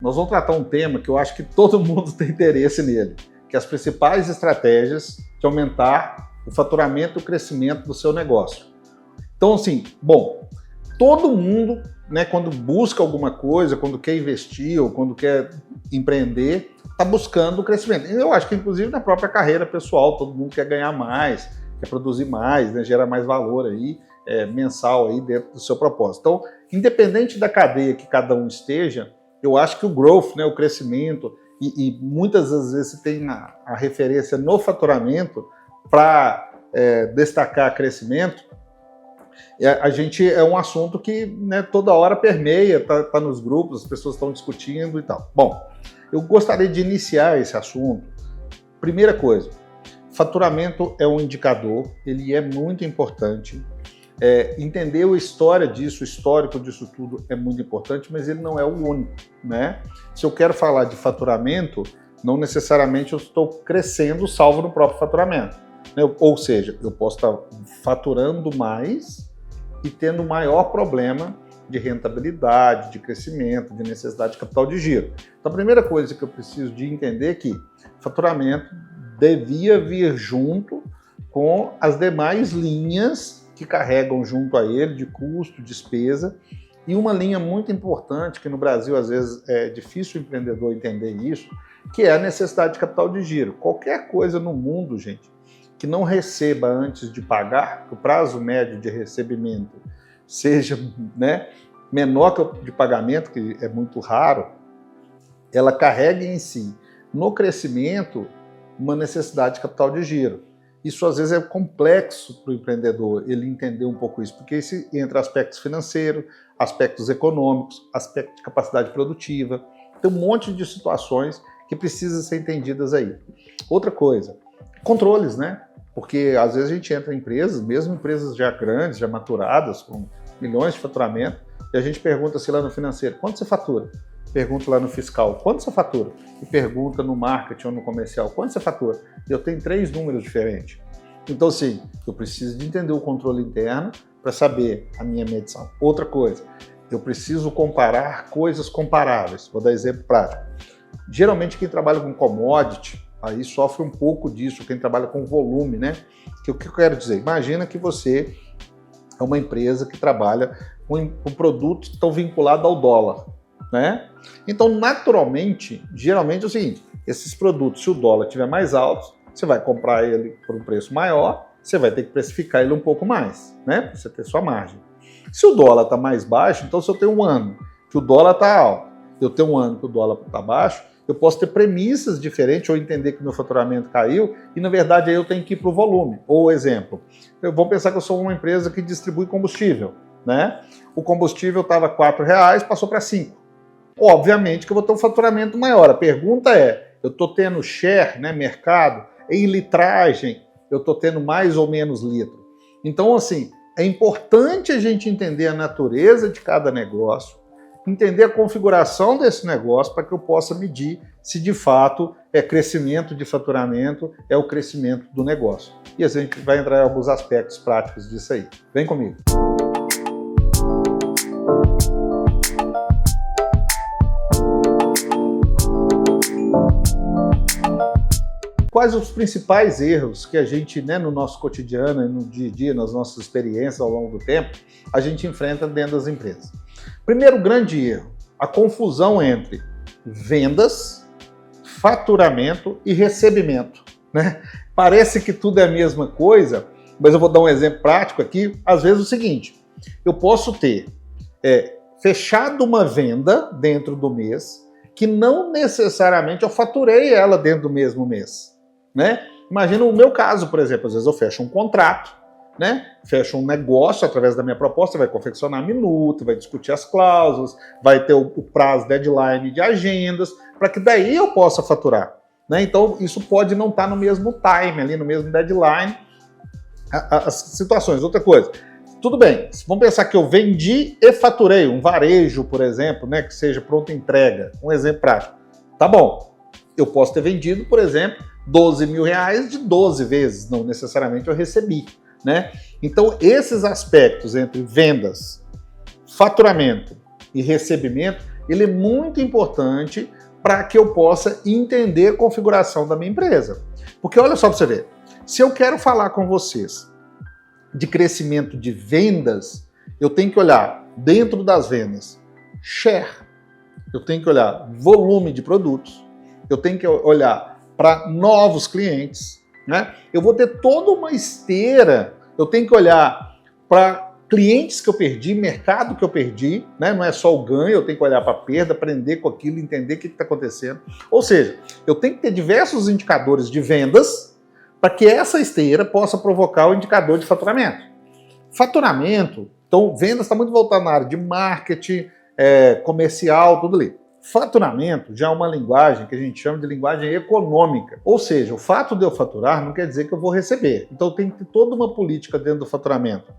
Nós vamos tratar um tema que eu acho que todo mundo tem interesse nele, que é as principais estratégias de aumentar o faturamento e o crescimento do seu negócio. Então, assim, bom, todo mundo, né, quando busca alguma coisa, quando quer investir ou quando quer empreender, está buscando o crescimento. Eu acho que, inclusive, na própria carreira pessoal, todo mundo quer ganhar mais, quer produzir mais, né, gerar mais valor aí, mensal aí dentro do seu propósito. Então, independente da cadeia que cada um esteja, eu acho que o growth, né, o crescimento, e muitas das vezes você tem a referência no faturamento para destacar crescimento, a gente é um assunto que, né, toda hora permeia, tá nos grupos, as pessoas estão discutindo e tal. Bom, eu gostaria de iniciar esse assunto. Primeira coisa, faturamento é um indicador, ele é muito importante. Entender a história disso, o histórico disso tudo é muito importante, mas ele não é o único, né? Se eu quero falar de faturamento, não necessariamente eu estou crescendo salvo no próprio faturamento, né? Ou seja, eu posso estar faturando mais e tendo maior problema de rentabilidade, de crescimento, de necessidade de capital de giro. Então a primeira coisa que eu preciso de entender é que faturamento devia vir junto com as demais linhas que carregam junto a ele de custo, despesa, e uma linha muito importante, que no Brasil às vezes é difícil o empreendedor entender isso, que é a necessidade de capital de giro. Qualquer coisa no mundo, gente, que não receba antes de pagar, que o prazo médio de recebimento seja, né, menor que o de pagamento, que é muito raro, ela carrega em si, no crescimento, uma necessidade de capital de giro. Isso às vezes é complexo para o empreendedor, ele entender um pouco isso, porque isso entra aspectos financeiros, aspectos econômicos, aspecto de capacidade produtiva, tem um monte de situações que precisam ser entendidas aí. Outra coisa, controles, né? Porque às vezes a gente entra em empresas, mesmo empresas já grandes, já maturadas, com milhões de faturamento, e a gente pergunta assim lá no financeiro, quanto você fatura? Pergunta lá no fiscal, quanto você fatura? E pergunta no marketing ou no comercial, quanto você fatura? Eu tenho 3 números diferentes. Então, assim, eu preciso de entender o controle interno para saber a minha medição. Outra coisa, eu preciso comparar coisas comparáveis. Vou dar exemplo prático. Geralmente, quem trabalha com commodity, aí sofre um pouco disso, quem trabalha com volume, né? O que eu quero dizer? Imagina que você é uma empresa que trabalha com produtos que estão vinculados ao dólar, né? Então, naturalmente, geralmente é o seguinte, esses produtos, se o dólar estiver mais alto, você vai comprar ele por um preço maior, você vai ter que precificar ele um pouco mais, né? Para você ter sua margem. Se o dólar está mais baixo, então se eu tenho um ano que o dólar está alto, eu tenho um ano que o dólar está baixo, eu posso ter premissas diferentes ou entender que meu faturamento caiu e, na verdade, aí eu tenho que ir para o volume. Ou, exemplo, vamos pensar que eu sou uma empresa que distribui combustível, né? O combustível estava R$4, passou para 5. Obviamente que eu vou ter um faturamento maior. A pergunta é, eu estou tendo share, né, mercado, em litragem, eu estou tendo mais ou menos litro. Então, assim, é importante a gente entender a natureza de cada negócio, entender a configuração desse negócio para que eu possa medir se de fato é crescimento de faturamento, é o crescimento do negócio. E a gente vai entrar em alguns aspectos práticos disso aí. Vem comigo. Quais os principais erros que a gente, né, no nosso cotidiano, no dia a dia, nas nossas experiências ao longo do tempo, a gente enfrenta dentro das empresas? Primeiro grande erro, a confusão entre vendas, faturamento e recebimento, né? Parece que tudo é a mesma coisa, mas eu vou dar um exemplo prático aqui. Às vezes é o seguinte, eu posso ter fechado uma venda dentro do mês que não necessariamente eu faturei ela dentro do mesmo mês, né? Imagina o meu caso, por exemplo, às vezes eu fecho um contrato, né? Fecho um negócio através da minha proposta, vai confeccionar a minuta, vai discutir as cláusulas, vai ter o prazo, deadline de agendas, para que daí eu possa faturar, né? Então isso pode não estar no mesmo time, ali no mesmo deadline, as situações. Outra coisa, tudo bem, vamos pensar que eu vendi e faturei, um varejo, por exemplo, né, que seja pronta entrega, um exemplo prático. Tá bom, eu posso ter vendido, por exemplo, R$12 mil de 12 vezes, não necessariamente eu recebi, né? Então, esses aspectos entre vendas, faturamento e recebimento ele é muito importante para que eu possa entender a configuração da minha empresa. Porque olha só para você ver, se eu quero falar com vocês de crescimento de vendas, eu tenho que olhar dentro das vendas, share, eu tenho que olhar volume de produtos, eu tenho que olhar para novos clientes, né? Eu vou ter toda uma esteira, eu tenho que olhar para clientes que eu perdi, mercado que eu perdi, né? Não é só o ganho, eu tenho que olhar para a perda, aprender com aquilo, entender o que está acontecendo. Ou seja, eu tenho que ter diversos indicadores de vendas para que essa esteira possa provocar o indicador de faturamento. Faturamento, então vendas está muito voltado na área de marketing, comercial, tudo ali. Faturamento já é uma linguagem que a gente chama de linguagem econômica. Ou seja, o fato de eu faturar não quer dizer que eu vou receber. Então tem que ter toda uma política dentro do faturamento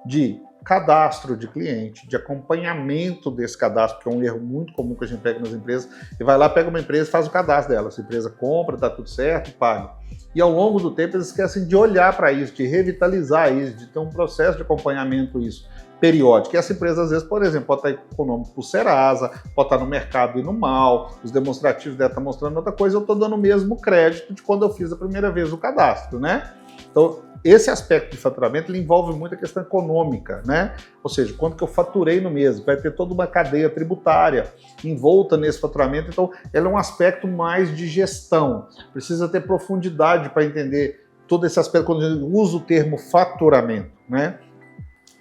de cadastro de cliente, de acompanhamento desse cadastro, que é um erro muito comum que a gente pega nas empresas, e vai lá, pega uma empresa e faz o cadastro dela. Essa empresa compra, tá tudo certo, paga. E ao longo do tempo eles esquecem de olhar para isso, de revitalizar isso, de ter um processo de acompanhamento isso, periódico. E essa empresa, às vezes, por exemplo, pode estar com o nome pro Serasa, pode estar no mercado indo mal, os demonstrativos dela estão mostrando outra coisa, eu estou dando o mesmo crédito de quando eu fiz a primeira vez o cadastro, né? Então, esse aspecto de faturamento ele envolve muito a questão econômica, né? Ou seja, quanto que eu faturei no mês, vai ter toda uma cadeia tributária envolta nesse faturamento, então ela é um aspecto mais de gestão, precisa ter profundidade para entender todo esse aspecto quando a gente usa o termo faturamento, né?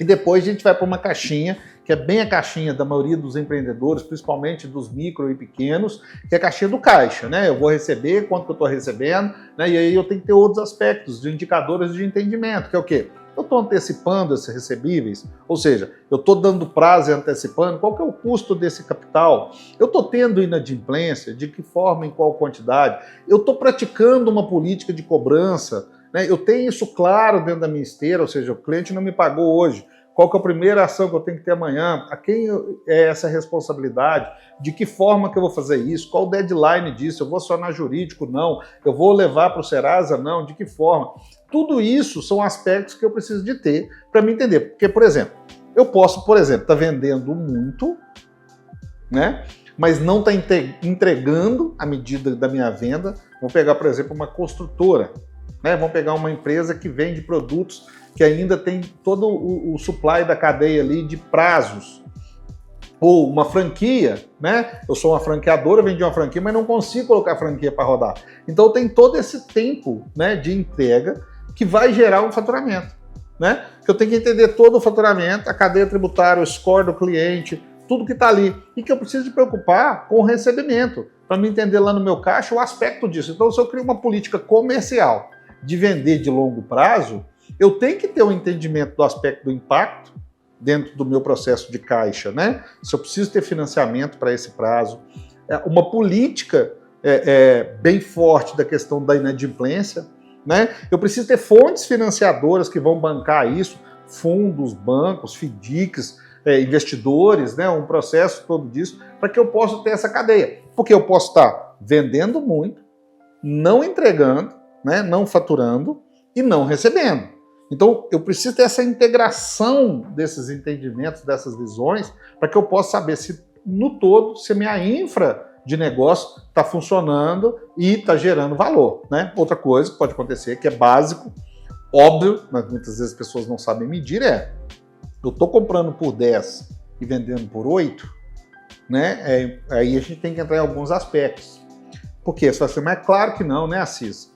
E depois a gente vai para uma caixinha, que é bem a caixinha da maioria dos empreendedores, principalmente dos micro e pequenos, que é a caixinha do caixa, né? Eu vou receber, quanto que eu estou recebendo, né? E aí eu tenho que ter outros aspectos, de indicadores de entendimento, que é o quê? Eu estou antecipando esses recebíveis, ou seja, eu estou dando prazo e antecipando, qual que é o custo desse capital? Eu estou tendo inadimplência, de que forma, em qual quantidade? Eu estou praticando uma política de cobrança, né? Eu tenho isso claro dentro da minha esteira, ou seja, o cliente não me pagou hoje, qual que é a primeira ação que eu tenho que ter amanhã? A quem é essa responsabilidade? De que forma que eu vou fazer isso? Qual o deadline disso? Eu vou acionar jurídico? Não. Eu vou levar para o Serasa? Não. De que forma? Tudo isso são aspectos que eu preciso de ter para me entender. Porque, por exemplo, eu posso, por exemplo, estar vendendo muito, né? Mas não está entregando a medida da minha venda. Vou pegar, por exemplo, uma construtora, né? Vamos pegar uma empresa que vende produtos que ainda tem todo o supply da cadeia ali de prazos. Ou uma franquia, né? Eu sou uma franqueadora, vendi uma franquia, mas não consigo colocar a franquia para rodar. Então tem todo esse tempo, né, de entrega que vai gerar um faturamento, né? Que eu tenho que entender todo o faturamento, a cadeia tributária, o score do cliente, tudo que está ali. E que eu preciso de preocupar com o recebimento, para me entender lá no meu caixa o aspecto disso. Então se eu crio uma política comercial de vender de longo prazo, eu tenho que ter um entendimento do aspecto do impacto dentro do meu processo de caixa, né? Se eu preciso ter financiamento para esse prazo, uma política bem forte da questão da inadimplência, né? Eu preciso ter fontes financiadoras que vão bancar isso, fundos, bancos, FDICs, investidores, né? Um processo todo disso, para que eu possa ter essa cadeia. Porque eu posso estar vendendo muito, não entregando, né? Não faturando e não recebendo. Então, eu preciso ter essa integração desses entendimentos, dessas visões, para que eu possa saber se, no todo, se a minha infra de negócio está funcionando e está gerando valor, né? Outra coisa que pode acontecer, que é básico, óbvio, mas muitas vezes as pessoas não sabem medir, eu estou comprando por 10 e vendendo por 8, né? Aí a gente tem que entrar em alguns aspectos. Por quê? Você vai dizer, mas é claro que não, né, Assis?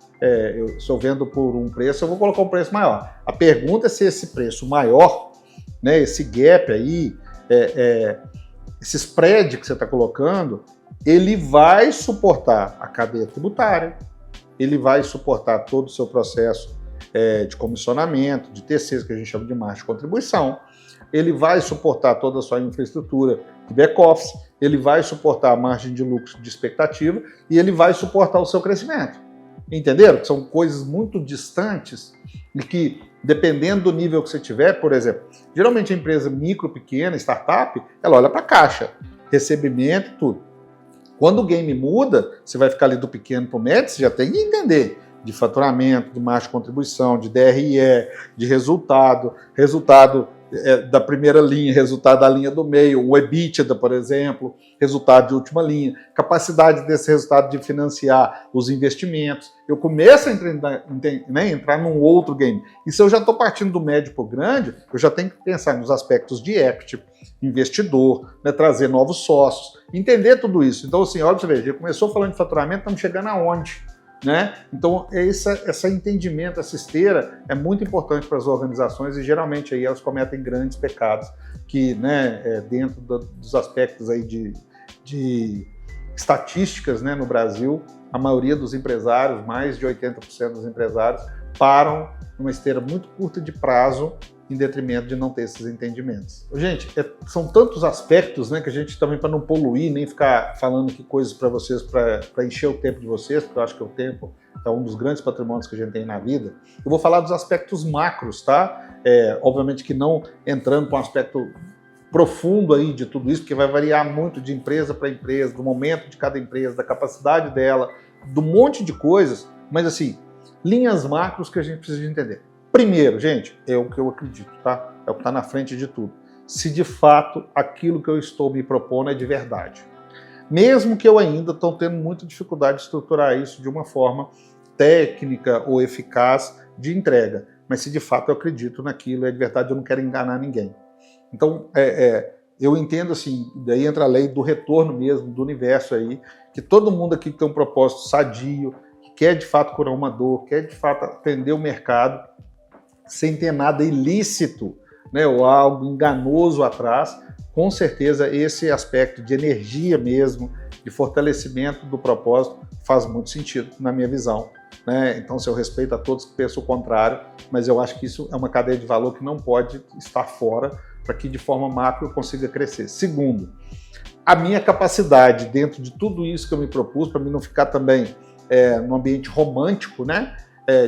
Se eu vendo por um preço, eu vou colocar um preço maior. A pergunta é se esse preço maior, né, esse gap aí, esse spread que você está colocando, ele vai suportar a cadeia tributária, ele vai suportar todo o seu processo de comissionamento, de terceiros, que a gente chama de margem de contribuição, ele vai suportar toda a sua infraestrutura de back-office, ele vai suportar a margem de lucro de expectativa e ele vai suportar o seu crescimento. Entenderam? São coisas muito distantes e que, dependendo do nível que você tiver, por exemplo, geralmente a empresa micro, pequena, startup, ela olha para a caixa, recebimento e tudo. Quando o game muda, você vai ficar ali do pequeno para o médio, você já tem que entender de faturamento, de margem de contribuição, de DRE, de resultado da primeira linha, resultado da linha do meio, o EBITDA, por exemplo, resultado de última linha, capacidade desse resultado de financiar os investimentos. Eu começo a entrar num outro game. E se eu já estou partindo do médio para o grande, eu já tenho que pensar nos aspectos de equity, investidor, né, trazer novos sócios, entender tudo isso. Então, assim, olha para você ver, já começou falando de faturamento, estamos chegando aonde? Né? Então, esse entendimento, essa esteira é muito importante para as organizações e geralmente aí elas cometem grandes pecados que, né, dentro dos aspectos aí de estatísticas, né, no Brasil, a maioria dos empresários, mais de 80% dos empresários, param numa esteira muito curta de prazo em detrimento de não ter esses entendimentos. Gente, são tantos aspectos, né, que a gente também, para não poluir, nem ficar falando aqui coisas para vocês, para encher o tempo de vocês, porque eu acho que o tempo é um dos grandes patrimônios que a gente tem na vida. Eu vou falar dos aspectos macros, tá? Obviamente que não entrando para um aspecto profundo aí de tudo isso, porque vai variar muito de empresa para empresa, do momento de cada empresa, da capacidade dela, do monte de coisas, mas assim, linhas macros que a gente precisa de entender. Primeiro, gente, é o que eu acredito, tá? É o que está na frente de tudo. Se de fato aquilo que eu estou me propondo é de verdade. Mesmo que eu ainda estou tendo muita dificuldade de estruturar isso de uma forma técnica ou eficaz de entrega. Mas se de fato eu acredito naquilo, é de verdade, eu não quero enganar ninguém. Então, eu entendo assim, daí entra a lei do retorno mesmo, do universo aí, que todo mundo aqui tem um propósito sadio, que quer de fato curar uma dor, quer de fato atender o mercado, sem ter nada ilícito, né, ou algo enganoso atrás, com certeza esse aspecto de energia mesmo, de fortalecimento do propósito, faz muito sentido na minha visão. Né? Então, eu respeito a todos que pensam o contrário, mas eu acho que isso é uma cadeia de valor que não pode estar fora para que de forma macro eu consiga crescer. Segundo, a minha capacidade dentro de tudo isso que eu me propus, para mim não ficar também num ambiente romântico, né?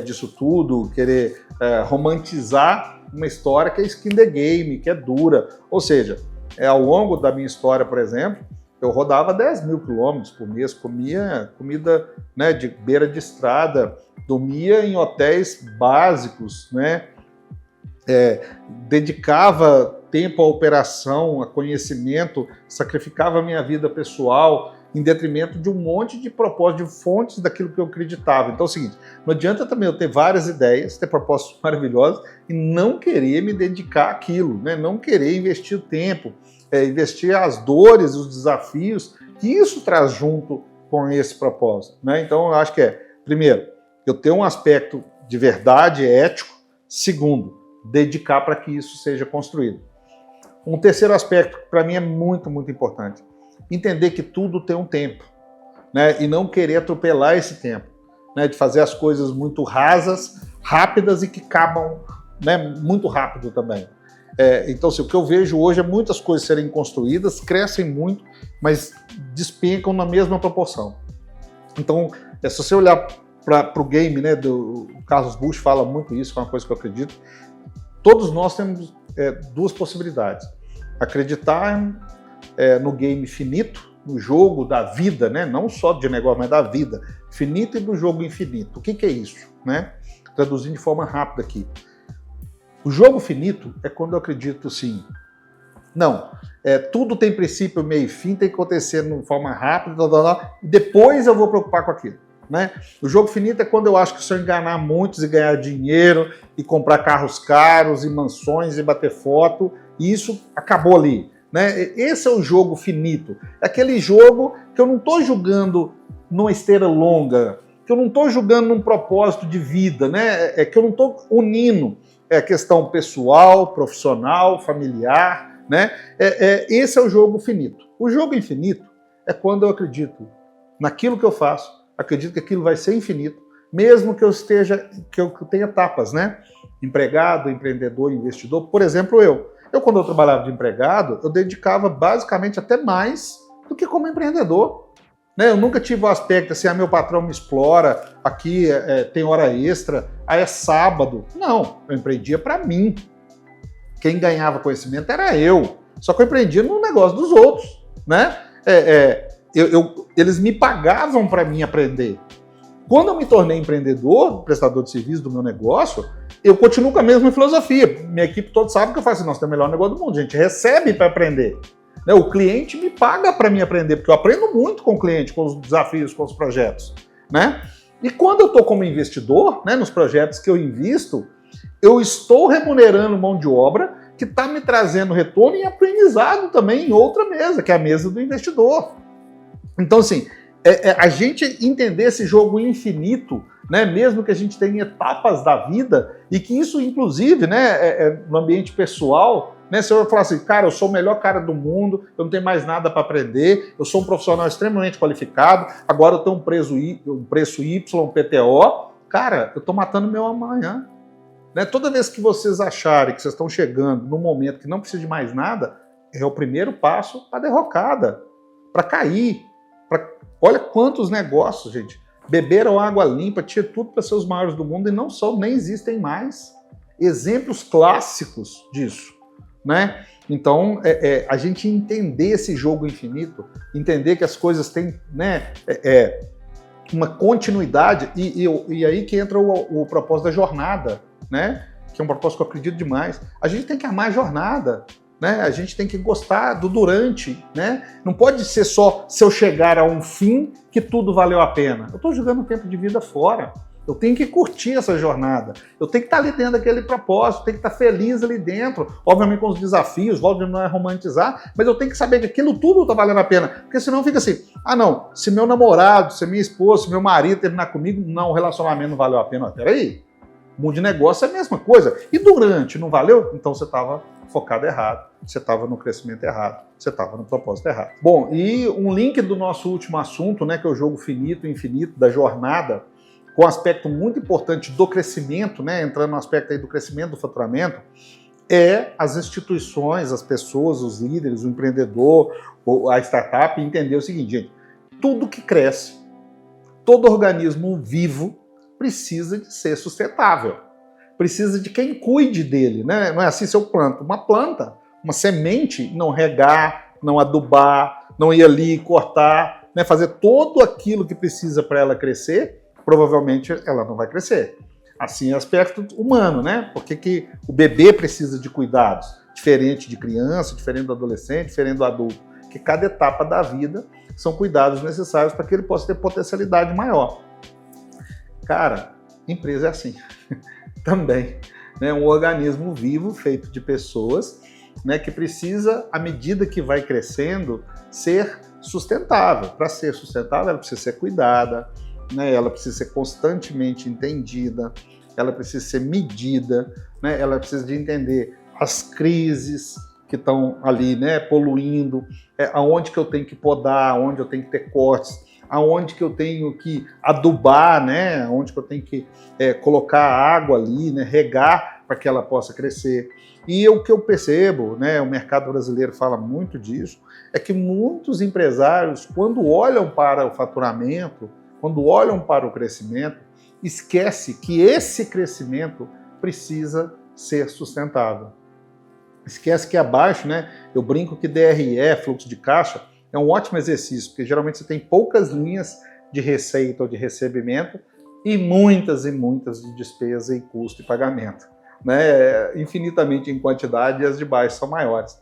Disso tudo, querer romantizar uma história que é skin the game, que é dura. Ou seja, ao longo da minha história, por exemplo, eu rodava 10 mil quilômetros por mês, comia comida, né, de beira de estrada, dormia em hotéis básicos, né? Dedicava tempo à operação, a conhecimento, sacrificava a minha vida pessoal em detrimento de um monte de propósitos, de fontes daquilo que eu acreditava. Então é o seguinte, não adianta também eu ter várias ideias, ter propósitos maravilhosos e não querer me dedicar àquilo, né? Não querer investir o tempo, investir as dores, os desafios que isso traz junto com esse propósito. Né? Então eu acho que primeiro, eu tenho um aspecto de verdade ético. Segundo, dedicar para que isso seja construído. Um terceiro aspecto que para mim é muito, muito importante. Entender que tudo tem um tempo, né? E não querer atropelar esse tempo, né? De fazer as coisas muito rasas, rápidas e que acabam, né, muito rápido também. Então, assim, o que eu vejo hoje é muitas coisas serem construídas, crescem muito, mas despencam na mesma proporção. Então, se você olhar para o game, né, o Carlos Bush fala muito isso, é uma coisa que eu acredito, todos nós temos duas possibilidades. Acreditar no game finito, no jogo da vida, né? Não só de negócio, mas da vida. Finito e do jogo infinito. O que é isso? Né? Traduzindo de forma rápida aqui. O jogo finito é quando eu acredito assim, não, tudo tem princípio, meio e fim, tem que acontecer de forma rápida, e depois eu vou preocupar com aquilo. Né? O jogo finito é quando eu acho que se eu enganar muitos e ganhar dinheiro e comprar carros caros e mansões e bater foto, e isso acabou ali. Né? Esse é o jogo finito. É aquele jogo que eu não estou julgando numa esteira longa, que eu não estou julgando num propósito de vida, né? Que eu não estou unindo questão pessoal, profissional, familiar. Né? Esse é o jogo finito. O jogo infinito é quando eu acredito naquilo que eu faço, acredito que aquilo vai ser infinito, mesmo que eu tenha etapas, né? Empregado, empreendedor, investidor. Por exemplo, eu quando eu trabalhava de empregado, eu dedicava basicamente até mais do que como empreendedor. Né? Eu nunca tive o aspecto assim, meu patrão me explora, aqui tem hora extra, aí é sábado. Não, eu empreendia para mim. Quem ganhava conhecimento era eu. Só que eu empreendia no negócio dos outros. Né? Eles me pagavam para mim aprender. Quando eu me tornei empreendedor, prestador de serviço do meu negócio, Eu continuo com a mesma filosofia. Minha equipe toda sabe que eu faço assim, nós temos o melhor negócio do mundo, a gente recebe para aprender. Né? O cliente me paga para mim aprender, porque eu aprendo muito com o cliente, com os desafios, com os projetos. Né? E quando eu estou como investidor, né, nos projetos que eu invisto, eu estou remunerando mão de obra que está me trazendo retorno e aprendizado também em outra mesa, que é a mesa do investidor. Então, assim, a gente entender esse jogo infinito, né, mesmo que a gente tenha etapas da vida, e que isso, inclusive, né, no ambiente pessoal, né, se eu falar assim, cara, eu sou o melhor cara do mundo, eu não tenho mais nada para aprender, eu sou um profissional extremamente qualificado, agora eu tenho um preço Y, um PTO, cara, eu estou matando meu amanhã. Né? Toda vez que vocês acharem que vocês estão chegando num momento que não precisa de mais nada, é o primeiro passo para a derrocada, para cair. Olha quantos negócios, gente, beberam água limpa, tinha tudo para ser os maiores do mundo e não são, nem existem mais. Exemplos clássicos disso. Né? Então, a gente entender esse jogo infinito, entender que as coisas têm, né, uma continuidade, e aí que entra o propósito da jornada, né? Que é um propósito que eu acredito demais. A gente tem que amar a jornada, né? A gente tem que gostar do durante, né? Não pode ser só se eu chegar a um fim que tudo valeu a pena. Eu estou jogando tempo de vida fora. Eu tenho que curtir essa jornada. Eu tenho que estar ali dentro daquele propósito, tenho que estar feliz ali dentro. Obviamente com os desafios, volto não é romantizar, mas eu tenho que saber que aquilo tudo está valendo a pena. Porque senão fica assim, ah não, se meu namorado, se minha esposa, se meu marido terminar comigo, não, o relacionamento não valeu a pena. Peraí. O mundo de negócio é a mesma coisa. E durante, não valeu? Então você estava focado errado, você estava no crescimento errado, você estava no propósito errado. Bom, e um link do nosso último assunto, né, que é o jogo finito e infinito da jornada, com um aspecto muito importante do crescimento, né, entrando no aspecto aí do crescimento do faturamento, é as instituições, as pessoas, os líderes, o empreendedor, a startup, entender o seguinte, gente, tudo que cresce, todo organismo vivo, precisa de ser sustentável. Precisa de quem cuide dele, né? Não é assim se eu planto uma planta, uma semente, não regar, não adubar, não ir ali cortar, né? Fazer todo aquilo que precisa para ela crescer, provavelmente ela não vai crescer. Assim é o aspecto humano, né? Por que o bebê precisa de cuidados? Diferente de criança, diferente do adolescente, diferente do adulto. Que cada etapa da vida são cuidados necessários para que ele possa ter potencialidade maior. Cara, empresa é assim, também. Né? Um organismo vivo, feito de pessoas, né, que precisa, à medida que vai crescendo, ser sustentável. Para ser sustentável, ela precisa ser cuidada, né? Ela precisa ser constantemente entendida, ela precisa ser medida, né? Ela precisa de entender as crises que estão ali, né, poluindo, aonde que eu tenho que podar, aonde eu tenho que ter cortes, aonde que eu tenho que adubar, né? Onde que eu tenho que colocar água ali, né? Regar para que ela possa crescer. E o que eu percebo, né? O mercado brasileiro fala muito disso, é que muitos empresários, quando olham para o faturamento, quando olham para o crescimento, esquece que esse crescimento precisa ser sustentável. Esquece que abaixo, né? Eu brinco que DRE, fluxo de caixa, é um ótimo exercício, porque geralmente você tem poucas linhas de receita ou de recebimento e muitas de despesa e custo e pagamento. Né? Infinitamente em quantidade e as de baixo são maiores.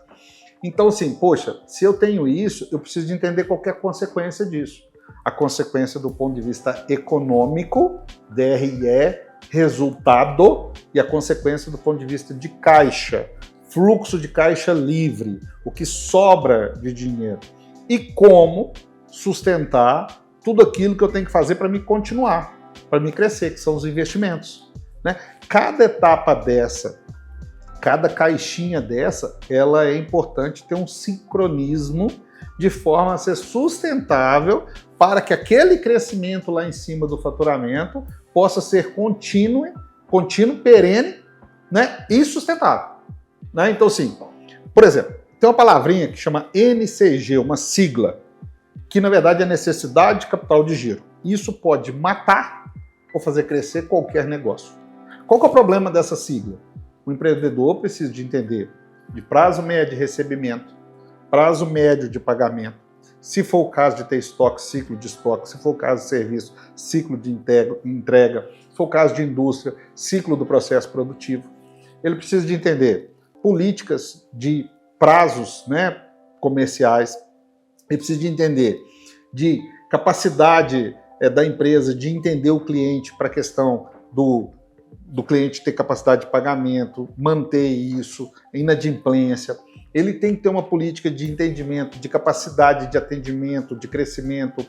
Então, assim, poxa, se eu tenho isso, eu preciso de entender qual é a consequência disso. A consequência do ponto de vista econômico, DRE, resultado, e a consequência do ponto de vista de caixa, fluxo de caixa livre, o que sobra de dinheiro. E como sustentar tudo aquilo que eu tenho que fazer para me continuar, para me crescer, que são os investimentos. Né? Cada etapa dessa, cada caixinha dessa, ela é importante ter um sincronismo de forma a ser sustentável para que aquele crescimento lá em cima do faturamento possa ser contínuo, perene, né? E sustentável. Né? Então, assim, por exemplo, tem uma palavrinha que chama NCG, uma sigla, que na verdade é necessidade de capital de giro. Isso pode matar ou fazer crescer qualquer negócio. Qual que é o problema dessa sigla? O empreendedor precisa de entender de prazo médio de recebimento, prazo médio de pagamento, se for o caso de ter estoque, ciclo de estoque, se for o caso de serviço, ciclo de entrega, se for o caso de indústria, ciclo do processo produtivo. Ele precisa de entender políticas de prazos, né, comerciais. Ele precisa de entender de capacidade da empresa de entender o cliente para a questão do cliente ter capacidade de pagamento, manter isso, inadimplência. Ele tem que ter uma política de entendimento, de capacidade de atendimento, de crescimento.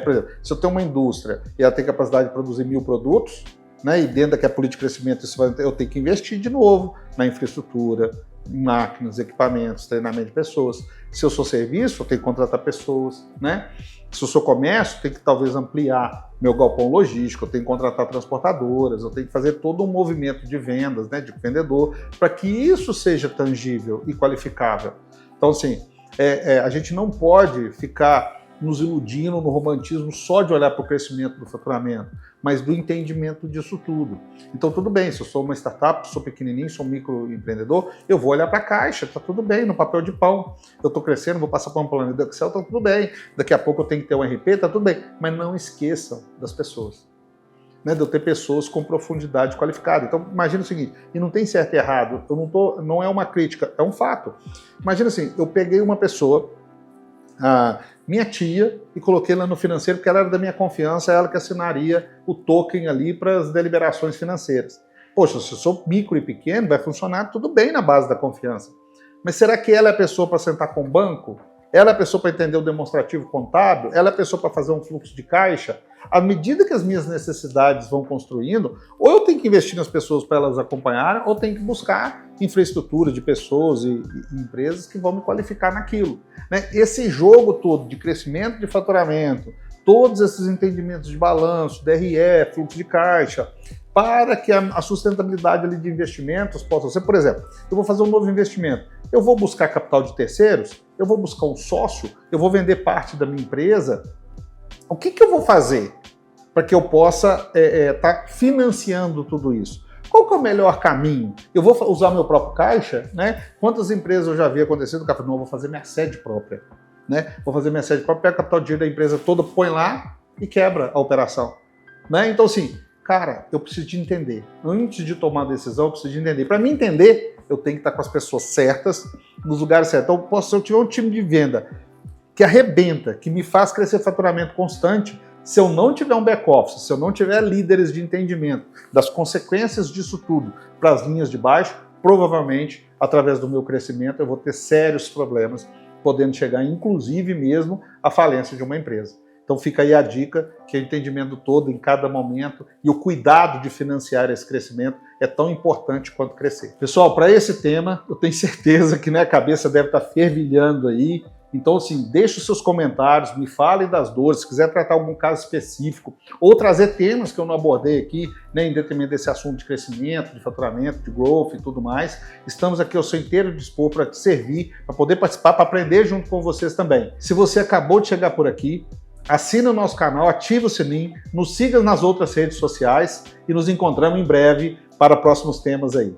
Por exemplo, se eu tenho uma indústria e ela tem capacidade de produzir 1000 produtos, né, e dentro daquela política de crescimento eu tenho que investir de novo na infraestrutura, em máquinas, equipamentos, treinamento de pessoas. Se eu sou serviço, eu tenho que contratar pessoas, né? Se eu sou comércio, eu tenho que talvez ampliar meu galpão logístico, eu tenho que contratar transportadoras, eu tenho que fazer todo um movimento de vendas, né, de vendedor, para que isso seja tangível e qualificável. Então, assim, a gente não pode ficar nos iludindo no romantismo só de olhar para o crescimento do faturamento, mas do entendimento disso tudo. Então, tudo bem, se eu sou uma startup, sou pequenininho, sou um microempreendedor, eu vou olhar para a caixa, tá tudo bem, no papel de pão. Eu estou crescendo, vou passar para um plano do Excel, tá tudo bem. Daqui a pouco eu tenho que ter um RP, tá tudo bem. Mas não esqueçam das pessoas, né, de eu ter pessoas com profundidade qualificada. Então, imagina o seguinte, e não tem certo e errado, não é uma crítica, é um fato. Imagina assim, eu peguei uma pessoa, minha tia, e coloquei lá no financeiro porque ela era da minha confiança, ela que assinaria o token ali para as deliberações financeiras. Poxa, se eu sou micro e pequeno, vai funcionar tudo bem na base da confiança. Mas será que ela é a pessoa para sentar com o banco? Ela é a pessoa para entender o demonstrativo contábil? Ela é a pessoa para fazer um fluxo de caixa? À medida que as minhas necessidades vão construindo, ou eu tenho que investir nas pessoas para elas acompanharem, ou tenho que buscar infraestrutura de pessoas e empresas que vão me qualificar naquilo, né? Esse jogo todo de crescimento de faturamento, todos esses entendimentos de balanço, DRE, fluxo de caixa, para que a sustentabilidade ali de investimentos possa ser, por exemplo, eu vou fazer um novo investimento, eu vou buscar capital de terceiros, eu vou buscar um sócio, eu vou vender parte da minha empresa. O que eu vou fazer para que eu possa estar financiando tudo isso? Qual que é o melhor caminho? Eu vou usar meu próprio caixa, né? Quantas empresas eu já vi acontecendo? O cara falou, não, eu vou fazer minha sede própria, né? Vou fazer minha sede própria, pega o capital de dinheiro da empresa toda, põe lá e quebra a operação, né? Então, assim, cara, eu preciso de entender. Antes de tomar a decisão, eu preciso de entender. Para mim entender, eu tenho que estar com as pessoas certas, nos lugares certos. Então, se eu tiver um time de venda que arrebenta, que me faz crescer faturamento constante, se eu não tiver um back-office, se eu não tiver líderes de entendimento das consequências disso tudo para as linhas de baixo, provavelmente, através do meu crescimento, eu vou ter sérios problemas, podendo chegar, inclusive, mesmo à falência de uma empresa. Então fica aí a dica, que o entendimento todo em cada momento e o cuidado de financiar esse crescimento é tão importante quanto crescer. Pessoal, para esse tema, eu tenho certeza que, né, a cabeça deve estar fervilhando aí. Então, assim, deixe os seus comentários, me falem das dores, se quiser tratar algum caso específico, ou trazer temas que eu não abordei aqui, né, em detrimento desse assunto de crescimento, de faturamento, de growth e tudo mais, estamos aqui ao seu inteiro dispor para te servir, para poder participar, para aprender junto com vocês também. Se você acabou de chegar por aqui, assina o nosso canal, ativa o sininho, nos siga nas outras redes sociais e nos encontramos em breve para próximos temas aí.